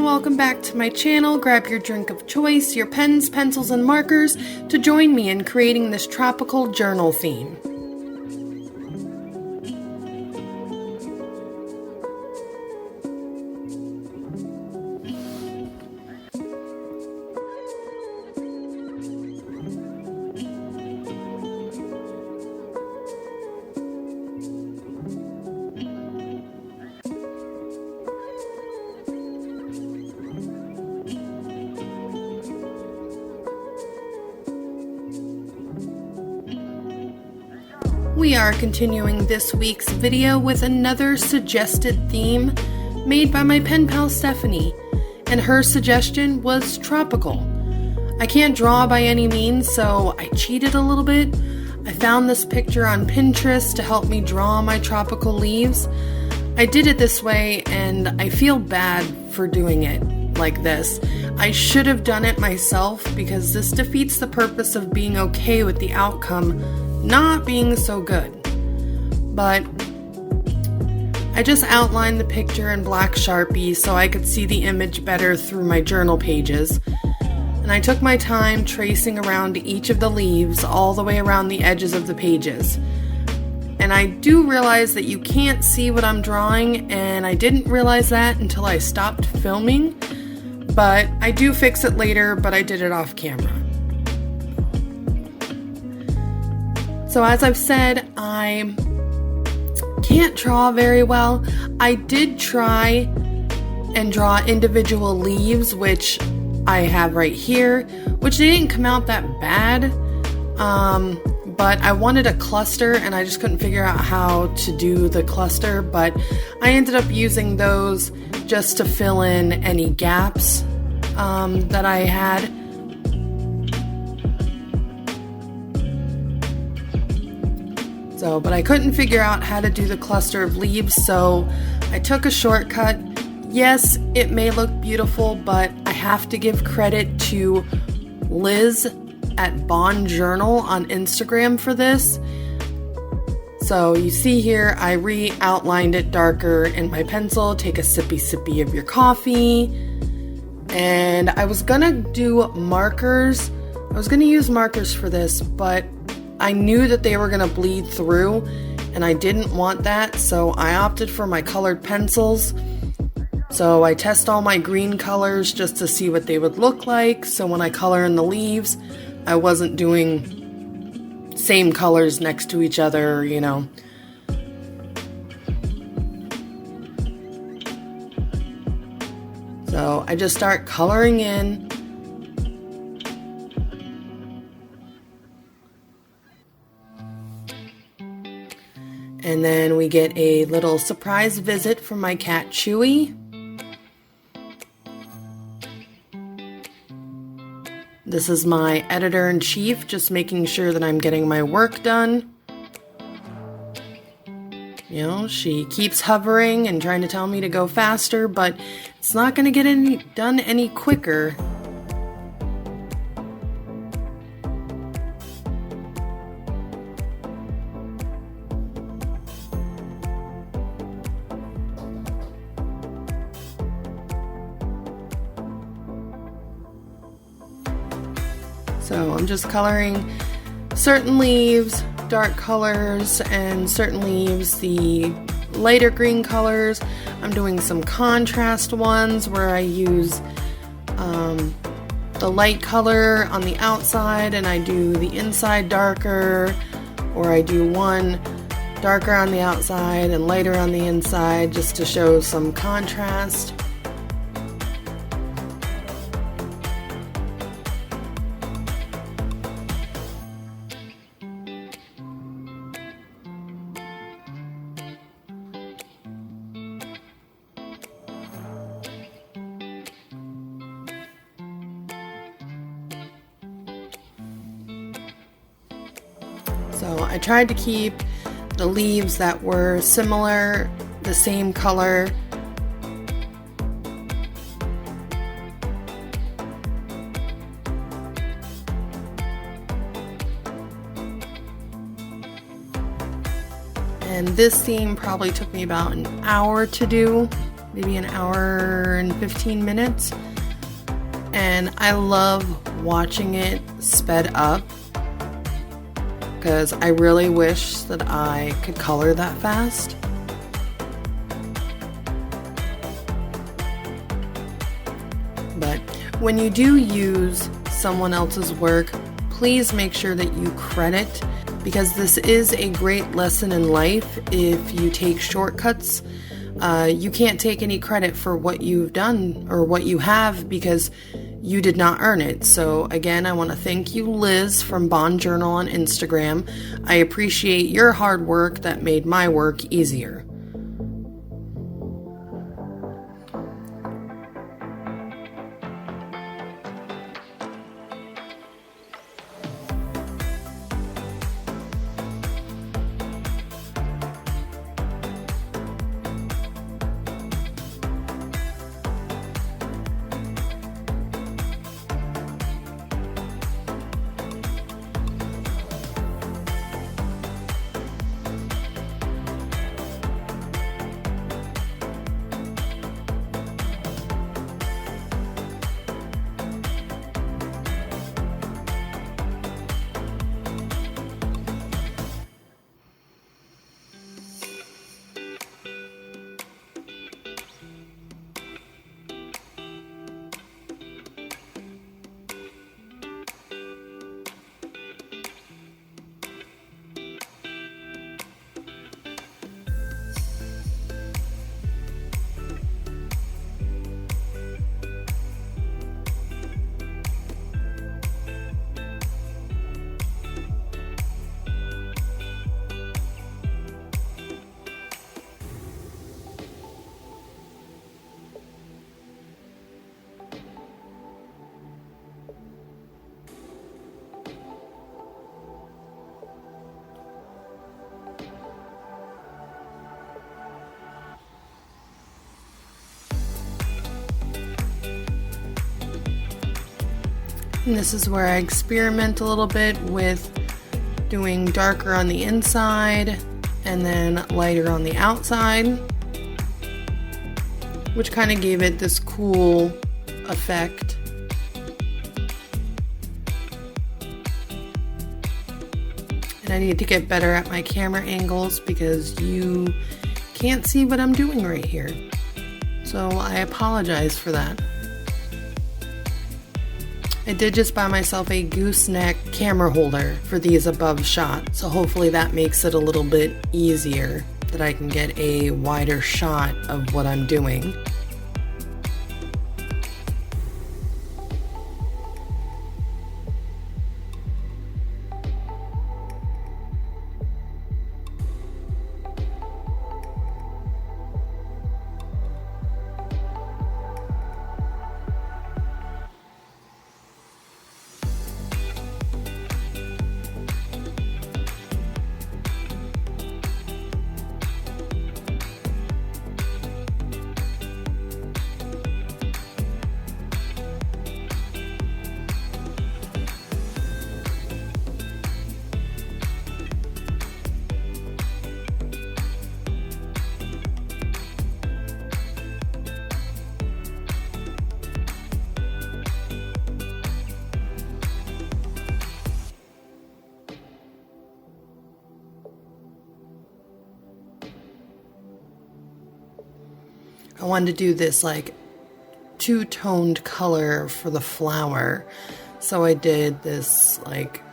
welcome back to my channel. Grab your drink of choice, your pens, pencils, and markers to join me in creating this tropical journal theme. We are continuing this week's video with another suggested theme made by my pen pal Stephanie, and her suggestion was tropical. I can't draw by any means, so I cheated a little bit. I found this picture on Pinterest to help me draw my tropical leaves. I did it this way, and I feel bad for doing it like this. I should have done it myself because this defeats the purpose of being okay with the outcome not being so good. But I just outlined the picture in black Sharpie so I could see the image better through my journal pages. And I took my time tracing around each of the leaves all the way around the edges of the pages. And I do realize that you can't see what I'm drawing, and I didn't realize that until I stopped filming. But I do fix it later, but I did it off camera. So as I've said, I can't draw very well. I did try and draw individual leaves, which I have right here, which they didn't come out that bad, but I wanted a cluster and I just couldn't figure out how to do the cluster, but I ended up using those just to fill in any gaps that I had. But I couldn't figure out how to do the cluster of leaves, so I took a shortcut. Yes, it may look beautiful, but I have to give credit to Liz at Bond Journal on Instagram for this. So you see here, I re-outlined it darker in my pencil. Take a sippy of your coffee. And I was gonna do markers. I was gonna use markers for this, but I knew that they were going to bleed through, and I didn't want that, so I opted for my colored pencils. So I test all my green colors just to see what they would look like, so when I color in the leaves, I wasn't doing same colors next to each other, you know. So I just start coloring in. And then we get a little surprise visit from my cat Chewy. This is my editor-in-chief, just making sure that I'm getting my work done. You know, she keeps hovering and trying to tell me to go faster, but it's not going to get done any quicker. So I'm just coloring certain leaves, dark colors, and certain leaves, the lighter green colors. I'm doing some contrast ones where I use the light color on the outside and I do the inside darker, or I do one darker on the outside and lighter on the inside just to show some contrast. So I tried to keep the leaves that were similar, the same color. And this theme probably took me about an hour to do. maybe an hour and 15 minutes. And I love watching it sped up because I really wish that I could color that fast. But when you do use someone else's work, please make sure that you credit, because this is a great lesson in life. If you take shortcuts, you can't take any credit for what you've done or what you have because you did not earn it. So again, I want to thank you, Liz from Bond Journal on Instagram. I appreciate your hard work that made my work easier. And this is where I experiment a little bit with doing darker on the inside and then lighter on the outside, which kind of gave it this cool effect. And I need to get better at my camera angles because you can't see what I'm doing right here. So I apologize for that. I did just buy myself a gooseneck camera holder for these above shots, so hopefully that makes it a little bit easier, that I can get a wider shot of what I'm doing. I wanted to do this like two-toned color for the flower. So I did this like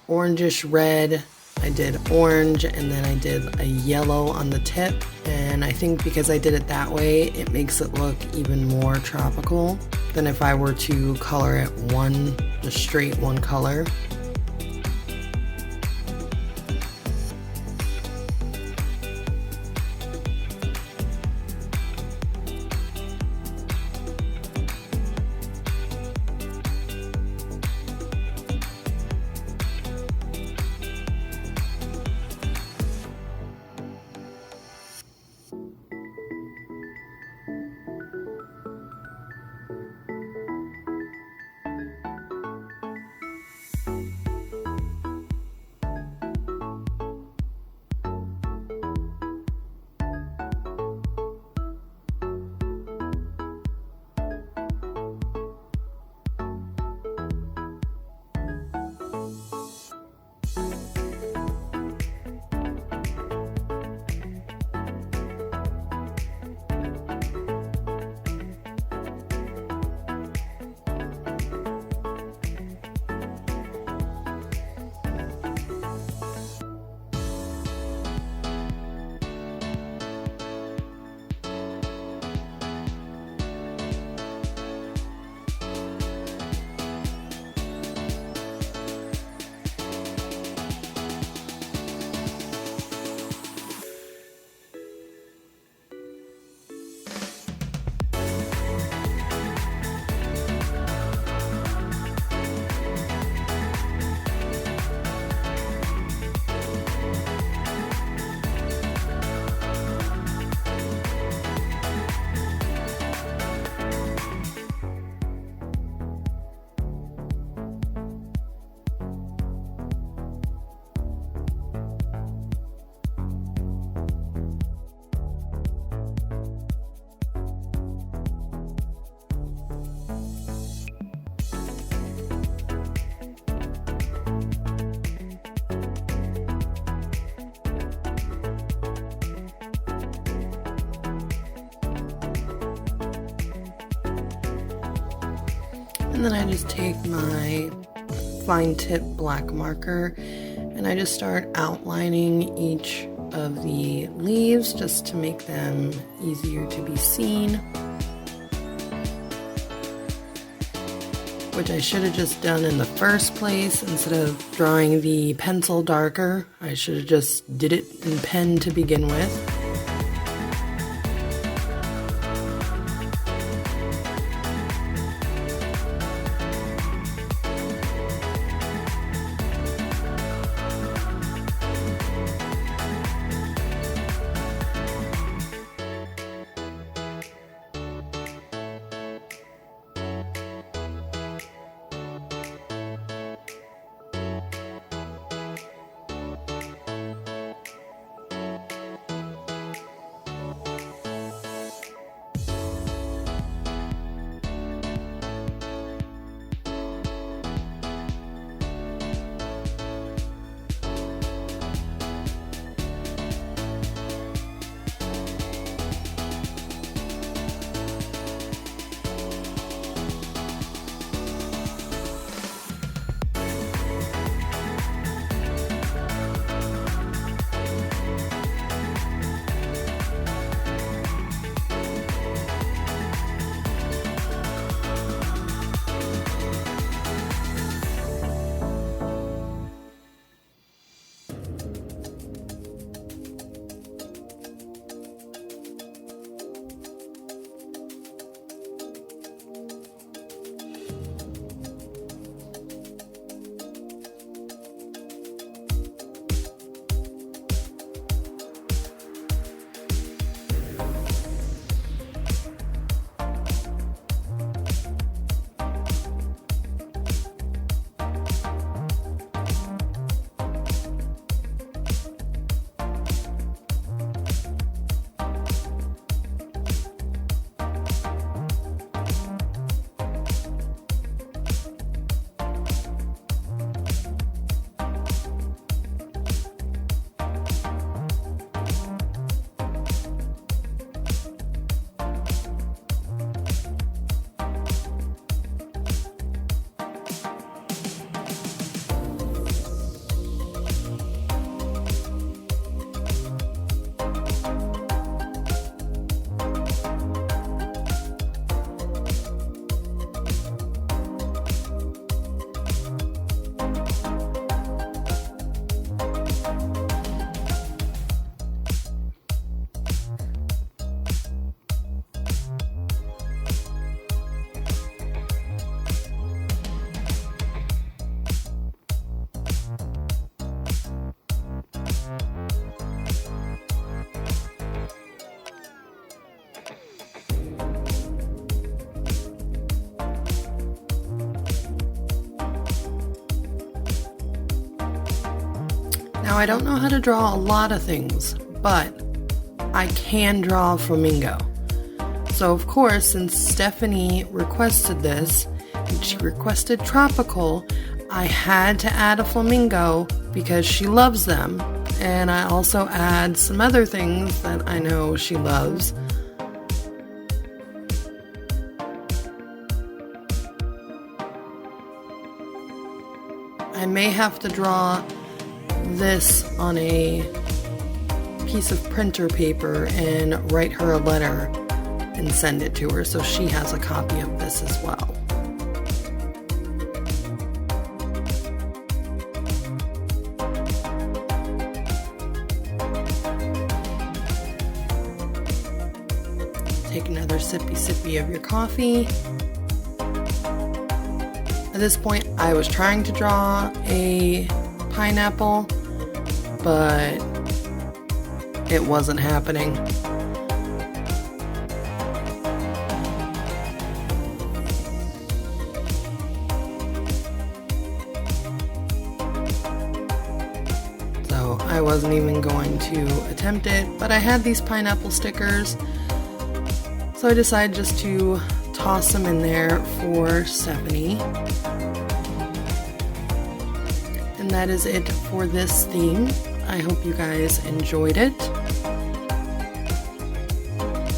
orangish red, I did orange, and then I did a yellow on the tip. And I think because I did it that way, it makes it look even more tropical than if I were to color it just straight one color. then I just take my fine tip black marker and I just start outlining each of the leaves just to make them easier to be seen, which I should have just done in the first place. Instead of drawing the pencil darker, I should have just did it in pen to begin with. Now, I don't know how to draw a lot of things, but I can draw a flamingo. So, of course, since Stephanie requested this, and she requested tropical, I had to add a flamingo because she loves them. And I also add some other things that I know she loves. I may have to draw this on a piece of printer paper and write her a letter and send it to her so she has a copy of this as well. Take another sippy of your coffee. At this point, I was trying to draw a pineapple, but it wasn't happening. So I wasn't even going to attempt it, but I had these pineapple stickers, so I decided just to toss them in there for Stephanie. And that is it for this theme. I hope you guys enjoyed it.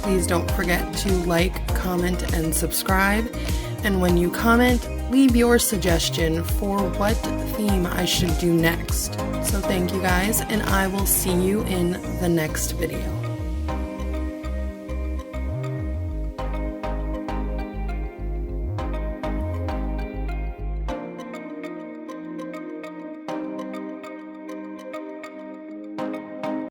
Please don't forget to like, comment, and subscribe. And when you comment, leave your suggestion for what theme I should do next. So thank you guys, and I will see you in the next video.